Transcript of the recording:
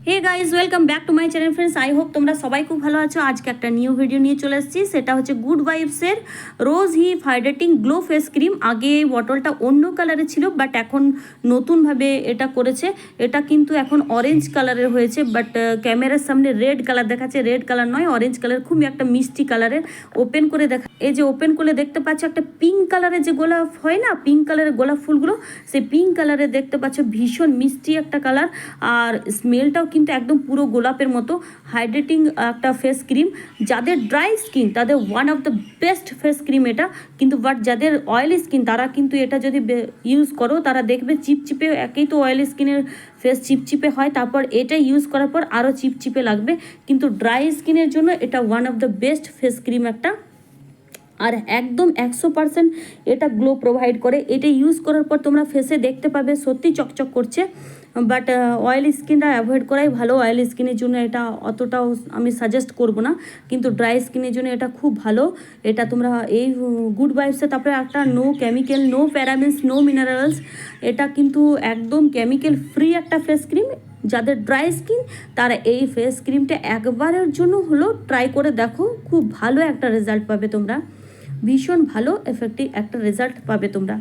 Hey guys welcome back to my channel friends. I hope তোমরা সবাই খুব ভালো আছো। আজকে একটা নিউ ভিডিও নিয়ে চলে এসেছি, সেটা হচ্ছে গুড ভাইবসের rose hip hydrating glow face cream. আগে বটলটা অন্য কালারে ছিল, বাট এখন নতুনভাবে এটা করেছে। এটা কিন্তু এখন অরেঞ্জ কালারের হয়েছে, বাট ক্যামেরার সামনে রেড কালার দেখাচ্ছে। রেড কালার নয়, অরেঞ্জ কালার, খুবই একটা মিষ্টি কালারের। ওপেন করে দেখা, এই যে ওপেন করে দেখতে পাচ্ছ একটা পিঙ্ক কালারের যে গোলাপ হয় না, পিঙ্ক কালারের গোলাপ ফুলগুলো, সেই পিঙ্ক কালারে দেখতে পাচ্ছ। ভীষণ মিষ্টি একটা কালার, আর স্মেলটাও কিন্তু একদম পুরো গোলাপের মতো। হাইড্রেটিং একটা ফেস ক্রিম, যাদের ড্রাই স্কিন তাদের one of the best face cream এটা। কিন্তু বাট যাদের অয়েলি স্কিন তারা কিন্তু এটা যদি ইউজ করো, তারা দেখবে চিপচিপে, একেই তো অয়েলি স্কিনের ফেস চিপচিপে হয়, তারপর এটা ইউজ করার পর আরও চিপচিপে লাগবে। কিন্তু ড্রাই স্কিনের জন্য এটা one of the best face cream একটা, আর একদম 100% এটা গ্লো প্রোভাইড করে। এটা ইউজ করার পর তোমরা ফেসে দেখতে পাবে সত্যি চকচক করছে। বাট অয়েলি স্কিনটা অ্যাভয়েড করাই ভালো। অয়েলি স্কিনের জন্য এটা অতটাও আমি সাজেস্ট করব না, কিন্তু ড্রাই স্কিনের জন্য এটা খুব ভালো। এটা তোমরা এই গুড ভাইবসে, তারপরে একটা no chemical, no parabens, no minerals, এটা কিন্তু একদম কেমিক্যাল ফ্রি একটা ফেস ক্রিম। যাদের ড্রাই স্কিন তারা এই ফেস ক্রিমটা একবারের জন্য হলো ট্রাই করে দেখো, খুব ভালো একটা রেজাল্ট পাবে তোমরা, ভীষণ ভালো এফেক্টিভ একটা রেজাল্ট পাবে তোমরা।